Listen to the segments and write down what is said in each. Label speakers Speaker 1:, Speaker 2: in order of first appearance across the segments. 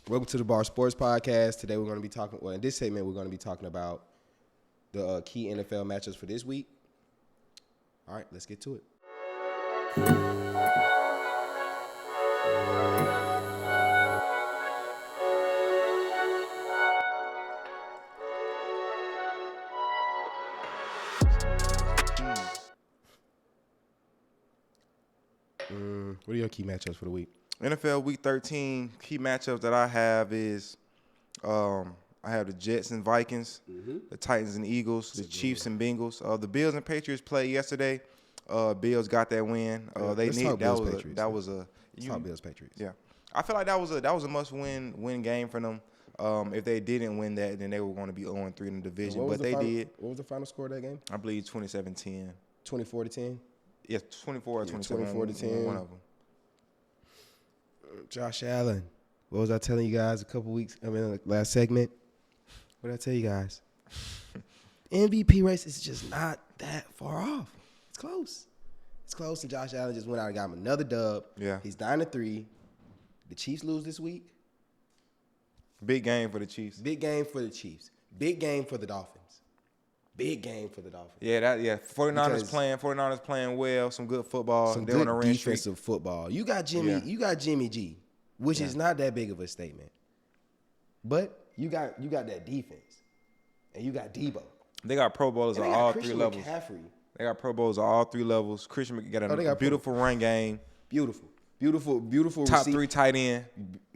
Speaker 1: Welcome to the Bar Sports Podcast. Today we're going to be talking, in this segment, we're going to be talking about the key NFL matchups for this week. All right, let's get to it. What are your key matchups for the week?
Speaker 2: NFL week 13 key matchups that I have is I have the Jets and Vikings, the Titans and Eagles, the Chiefs and Bengals. The Bills and Patriots played yesterday. Bills got that win. They need that was a
Speaker 1: Bills Patriots.
Speaker 2: Yeah, I feel like that was a must-win game for them. If they didn't win that, then they were going to be 0-3 in the division. But they did.
Speaker 1: What was the final score of that game?
Speaker 2: I believe 27-10.
Speaker 1: 24-10.
Speaker 2: Yeah, 24 or 27.
Speaker 1: 24-10.
Speaker 2: One of them.
Speaker 1: Josh Allen. What was I telling you guys last segment? What did I tell you guys? MVP race is just not that far off. It's close. It's close, and Josh Allen just went out and got him another dub.
Speaker 2: Yeah.
Speaker 1: He's 9-3. The Chiefs lose this week.
Speaker 2: Big game for the Chiefs.
Speaker 1: Big game for the Chiefs. Big game for the Dolphins. Big game for the Dolphins.
Speaker 2: 49ers playing well, some good football.
Speaker 1: Some
Speaker 2: They're
Speaker 1: good
Speaker 2: on a
Speaker 1: defensive football. You got Jimmy G, which is not that big of a statement. But you got that defense. And you got Debo.
Speaker 2: They got Pro Bowlers at all
Speaker 1: Christian
Speaker 2: 3 levels.
Speaker 1: McCaffrey.
Speaker 2: They got Pro Bowlers at all 3 levels. Christian got a beautiful run game.
Speaker 1: Beautiful
Speaker 2: Top
Speaker 1: receiver.
Speaker 2: 3 tight end.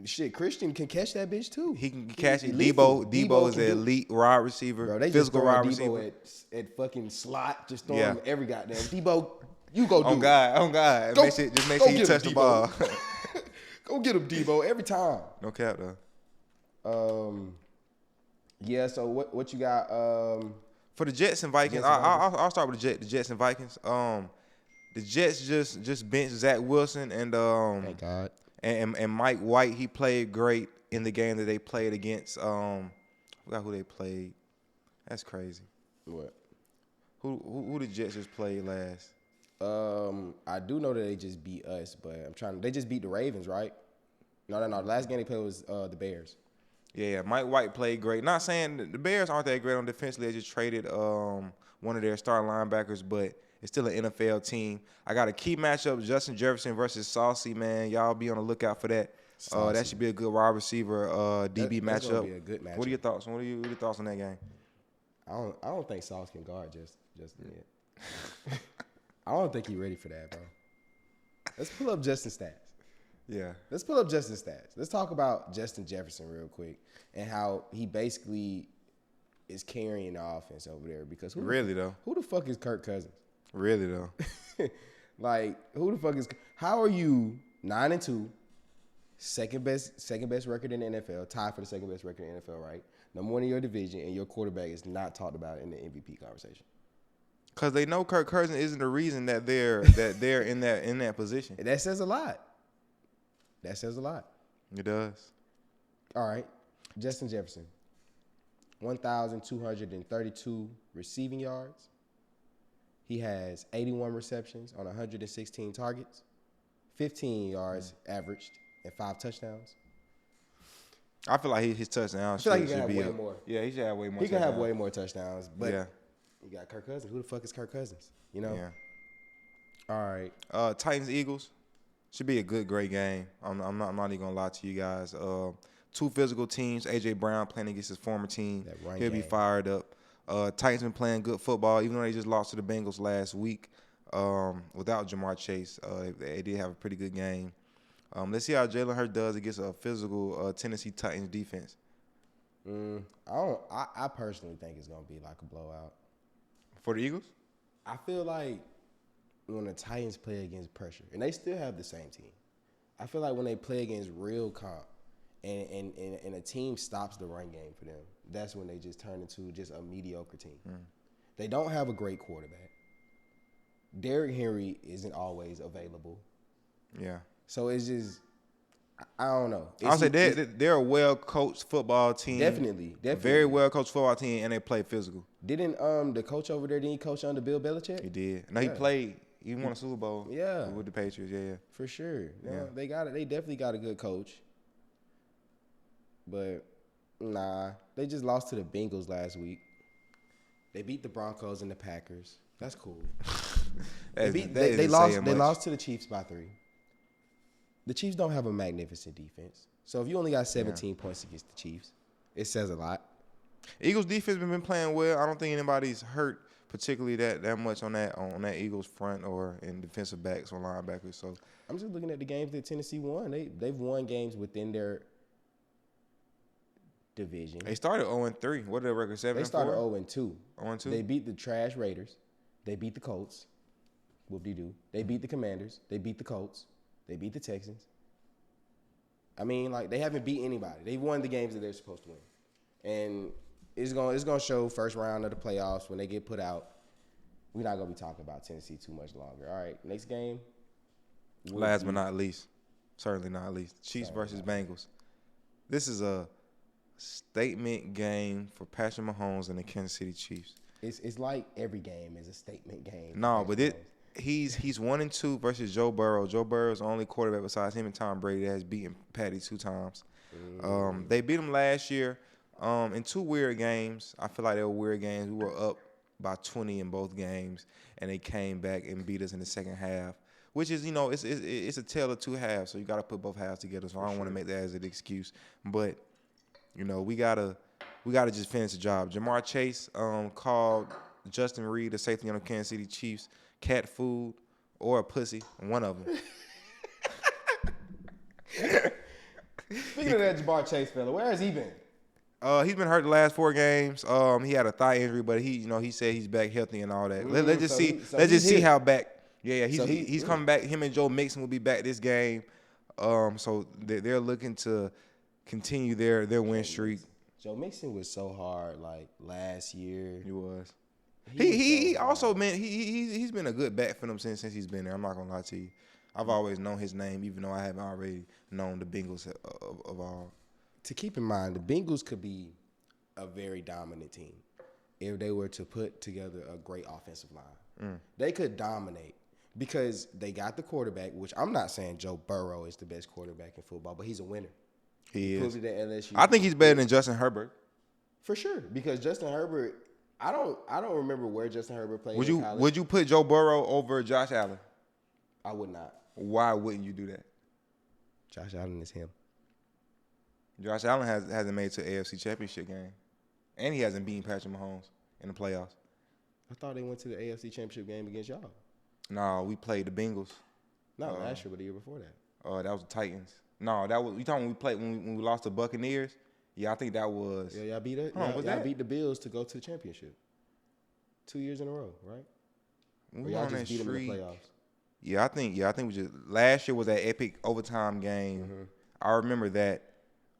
Speaker 1: Shit, Christian can catch that bitch too.
Speaker 2: He can catch it. Debo is an elite wide receiver.
Speaker 1: Bro, they
Speaker 2: physical
Speaker 1: just
Speaker 2: wide
Speaker 1: Debo
Speaker 2: receiver.
Speaker 1: At fucking slot, just throwing him every goddamn. Debo, you go do
Speaker 2: on God. Make sure you touch the ball.
Speaker 1: Go get him, Debo, every time.
Speaker 2: No cap though.
Speaker 1: Yeah. So what you got?
Speaker 2: For the Jets and Vikings, I'll start with the Jets and Vikings. The Jets just benched Zach Wilson and
Speaker 1: thank God.
Speaker 2: And Mike White. He played great in the game that they played against. I forgot who they played. That's crazy.
Speaker 1: What?
Speaker 2: Who the Jets just played last?
Speaker 1: I do know that they just beat us, but they just beat the Ravens, right? No. The last game they played was the Bears.
Speaker 2: Yeah, Mike White played great. Not saying the Bears aren't that great on defensively. They just traded one of their starting linebackers, but it's still an NFL team. I got a key matchup, Justin Jefferson versus Saucy, man. Y'all be on the lookout for that. That should be a good wide receiver DB
Speaker 1: that's
Speaker 2: matchup.
Speaker 1: Gonna be a good matchup.
Speaker 2: What are your thoughts? What are your thoughts on that game?
Speaker 1: I don't think Sauce can guard Justin yet. I don't think he's ready for that, bro. Let's pull up Justin stats.
Speaker 2: Yeah.
Speaker 1: Let's pull up Justin stats. Let's talk about Justin Jefferson real quick and how he basically is carrying the offense over there. Because who the fuck is Kirk Cousins?
Speaker 2: Really though.
Speaker 1: Like, who the fuck is? How are you 9-2, second best record in the NFL, tied for the second best record in the NFL, right? Number 1 in your division, and your quarterback is not talked about in the MVP conversation.
Speaker 2: Because they know Kirk Cousins isn't the reason that they're in that position.
Speaker 1: That says a lot. That says a lot.
Speaker 2: It does.
Speaker 1: All right, Justin Jefferson, 1,232 receiving yards. He has 81 receptions on 116 targets, 15 yards averaged, and 5 touchdowns.
Speaker 2: I feel like his touchdowns
Speaker 1: should
Speaker 2: be
Speaker 1: way more.
Speaker 2: Yeah, he should have way more.
Speaker 1: He can have way more touchdowns, but
Speaker 2: yeah.
Speaker 1: You got Kirk Cousins. Who the fuck is Kirk Cousins? You know?
Speaker 2: Yeah.
Speaker 1: All right.
Speaker 2: Titans Eagles should be a great game. I'm not even gonna lie to you guys. 2 physical teams. AJ Brown playing against his former team. He'll be fired up. Titans been playing good football, even though they just lost to the Bengals last week. Without Jamar Chase, they did have a pretty good game. Let's see how Jalen Hurts does against a physical Tennessee Titans defense.
Speaker 1: I personally think it's gonna be like a blowout.
Speaker 2: For the Eagles?
Speaker 1: I feel like when the Titans play against pressure, and they still have the same team, I feel like when they play against real comp and a team stops the run game for them, that's when they just turn into just a mediocre team. They don't have a great quarterback. Derrick Henry isn't always available.
Speaker 2: Yeah.
Speaker 1: So it's just, I don't know.
Speaker 2: I'll say they're a well-coached football team.
Speaker 1: Definitely.
Speaker 2: Very well-coached football team, and they play physical.
Speaker 1: Didn't the coach over there, didn't he coach under Bill Belichick?
Speaker 2: He did. No, he played. He won a Super Bowl with the Patriots, yeah.
Speaker 1: For sure. Yeah. They definitely got a good coach. But nah, they just lost to the Bengals last week. They beat the Broncos and the Packers. That's cool. They lost to the Chiefs by 3. The Chiefs don't have a magnificent defense. So if you only got 17 points against the Chiefs, it says a lot.
Speaker 2: Eagles defense been playing well. I don't think anybody's hurt particularly that much on that Eagles front or in defensive backs or linebackers. So
Speaker 1: I'm just looking at the games that Tennessee won. They've won games within their division.
Speaker 2: They started 0-3. What did their record? 7-4?
Speaker 1: They started 0-2.
Speaker 2: 0-2.
Speaker 1: They beat the trash Raiders. They beat the Colts. Whoop-de-doo. They beat the Commanders. They beat the Colts. They beat the Texans. I mean, like, they haven't beat anybody. They won the games that they're supposed to win. And it's gonna show first round of the playoffs when they get put out. We're not gonna be talking about Tennessee too much longer. All right, next game.
Speaker 2: Last but not least, certainly not least, Chiefs versus Bengals. This is a statement game for Patrick Mahomes and the Kansas City Chiefs.
Speaker 1: It's like every game is a statement game.
Speaker 2: No, but he's 1-2 versus Joe Burrow. Joe Burrow is the only quarterback besides him and Tom Brady that has beaten Patty 2 times. They beat him last year in 2 weird games. I feel like they were weird games. We were up by 20 in both games, and they came back and beat us in the second half, which is, it's a tale of 2 halves, so you got to put both halves together. So I don't want to make that as an excuse. But, we got to just finish the job. Jamar Chase called Justin Reed, the safety on the Kansas City Chiefs, cat food or a pussy, one of them.
Speaker 1: Speaking of that Jamar Chase fella, where has he been?
Speaker 2: He's been hurt the last 4 games. He had a thigh injury, but he said he's back healthy and all that. Let's just see how back. Yeah, he's coming back. Him and Joe Mixon will be back this game. So they're looking to continue their win streak.
Speaker 1: Joe Mixon was so hard like last year.
Speaker 2: He was. He also, man, he's been a good back for them since he's been there. I'm not gonna lie to you. I've always known his name, even though I haven't already known the Bengals of all.
Speaker 1: To keep in mind, the Bengals could be a very dominant team if they were to put together a great offensive line. They could dominate because they got the quarterback, which I'm not saying Joe Burrow is the best quarterback in football, but he's a winner.
Speaker 2: He is.
Speaker 1: Proved it at LSU.
Speaker 2: I think he's better than Justin Herbert.
Speaker 1: For sure, because Justin Herbert, I don't remember where Justin Herbert played in college.
Speaker 2: Would you put Joe Burrow over Josh Allen?
Speaker 1: I would not.
Speaker 2: Why wouldn't you do that?
Speaker 1: Josh Allen is him.
Speaker 2: Josh Allen hasn't made it to the AFC Championship game, and he hasn't beaten Patrick Mahomes in the playoffs.
Speaker 1: I thought they went to the AFC Championship game against y'all.
Speaker 2: No, we played the Bengals.
Speaker 1: Not last year, but the year before that.
Speaker 2: That was the Titans. No, that was you talking when we played when we lost to Buccaneers. Yeah, I think that was.
Speaker 1: Yeah, y'all beat it. Y'all beat the Bills to go to the championship. 2 years in a row, right?
Speaker 2: We y'all just beat them in the playoffs. Yeah, I think we just last year was that epic overtime game. Mm-hmm. I remember that.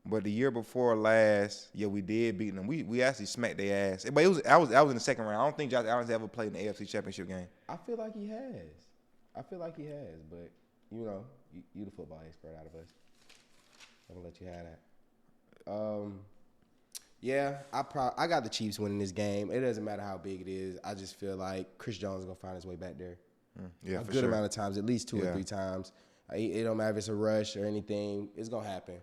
Speaker 2: But the year before last, yeah, we did beat them. We actually smacked their ass. But I was in the second round. I don't think Josh Allen's ever played in the AFC Championship game.
Speaker 1: I feel like he has. But you the football expert out of us. I'm gonna let you have that. Yeah, I got the Chiefs winning this game. It doesn't matter how big it is. I just feel like Chris Jones is gonna find his way back there.
Speaker 2: Yeah,
Speaker 1: a good amount of times, at least 2 or 3 times. It don't matter if it's a rush or anything. It's gonna happen.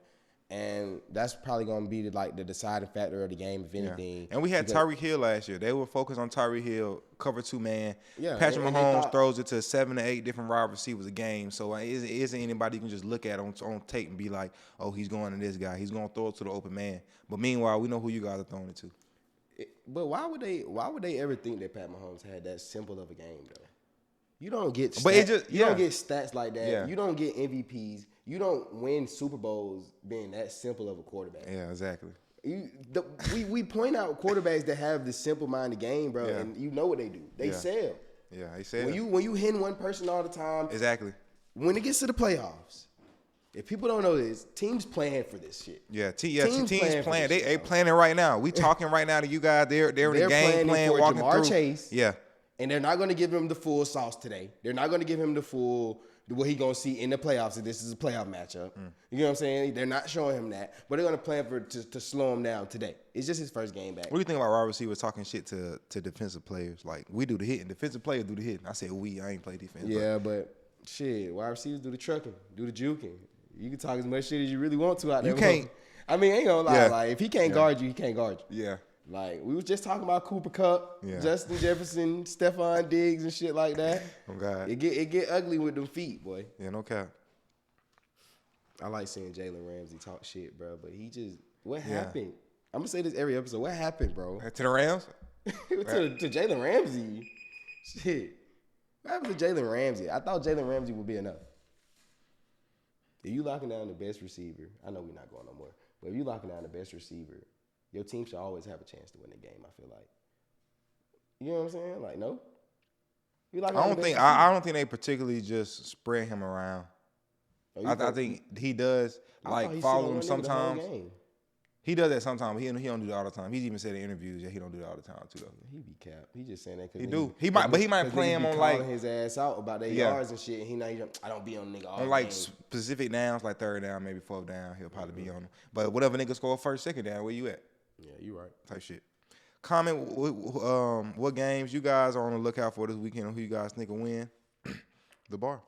Speaker 1: And that's probably going to be the deciding factor of the game, if anything. Yeah.
Speaker 2: And we had Tyreek Hill last year. They were focused on Tyreek Hill, cover 2 man.
Speaker 1: Yeah,
Speaker 2: Patrick Mahomes throws it to 7 to 8 different wide receivers a game. So it isn't anybody you can just look at on tape and be like, oh, he's going to this guy. He's going to throw it to the open man. But meanwhile, we know who you guys are throwing it to.
Speaker 1: But why would they ever think that Pat Mahomes had that simple of a game, though? You don't get stats, don't get stats like that. Yeah. You don't get MVPs. You don't win Super Bowls being that simple of a quarterback.
Speaker 2: Yeah, exactly.
Speaker 1: We point out quarterbacks that have the simple-minded game, bro, and you know what they do. They sell.
Speaker 2: Yeah, they sell.
Speaker 1: When you hitting one person all the time.
Speaker 2: Exactly.
Speaker 1: When it gets to the playoffs, if people don't know this, teams plan for this shit.
Speaker 2: Yeah, teams plan. They planning right now. We talking right now to you guys. They're in the game plan, walking
Speaker 1: Jamar
Speaker 2: through.
Speaker 1: Chase.
Speaker 2: Yeah.
Speaker 1: And they're not going to give him the full sauce today. They're not going to give him the full what he going to see in the playoffs if this is a playoff matchup. You know what I'm saying? They're not showing him that. But they're going to plan to slow him down today. It's just his first game back.
Speaker 2: What do you think about wide receivers talking shit to defensive players? Like, we do the hitting. Defensive players do the hitting. I said I ain't play defense.
Speaker 1: Yeah, but shit, wide receivers do the trucking, do the juking. You can talk as much shit as you really want to out there. I mean, ain't gonna lie. Like, if he can't guard you, he can't guard you.
Speaker 2: Yeah.
Speaker 1: Like, we was just talking about Cooper Kupp, Justin Jefferson, Stephon Diggs, and shit like that.
Speaker 2: Oh, God.
Speaker 1: It get ugly with them feet, boy.
Speaker 2: Yeah, no cap.
Speaker 1: I like seeing Jalen Ramsey talk shit, bro, but he just, what happened? I'm going to say this every episode. What happened, bro?
Speaker 2: To the Rams?
Speaker 1: to Jalen Ramsey. Shit. What happened to Jalen Ramsey? I thought Jalen Ramsey would be enough. If you locking down the best receiver, I know we're not going no more, but if you locking down the best receiver, your team should always have a chance to win the game, I feel like. You know what I'm saying? Like, no?
Speaker 2: I don't think they particularly just spread him around. I think he does follow him sometimes. He does that sometimes. He don't do it all the time. He's even said in interviews that he don't do it all the time too, though.
Speaker 1: He be capped. He just saying that because
Speaker 2: he do. He might play him on like
Speaker 1: his ass out about their yards and shit. And I don't be on nigga all
Speaker 2: on like
Speaker 1: game.
Speaker 2: Specific downs, like third down, maybe fourth down. He'll probably be on them. But whatever nigga score first, second down, where you at?
Speaker 1: Yeah, you right.
Speaker 2: Type shit. Comment what games you guys are on the lookout for this weekend, or who you guys think will win. The bar.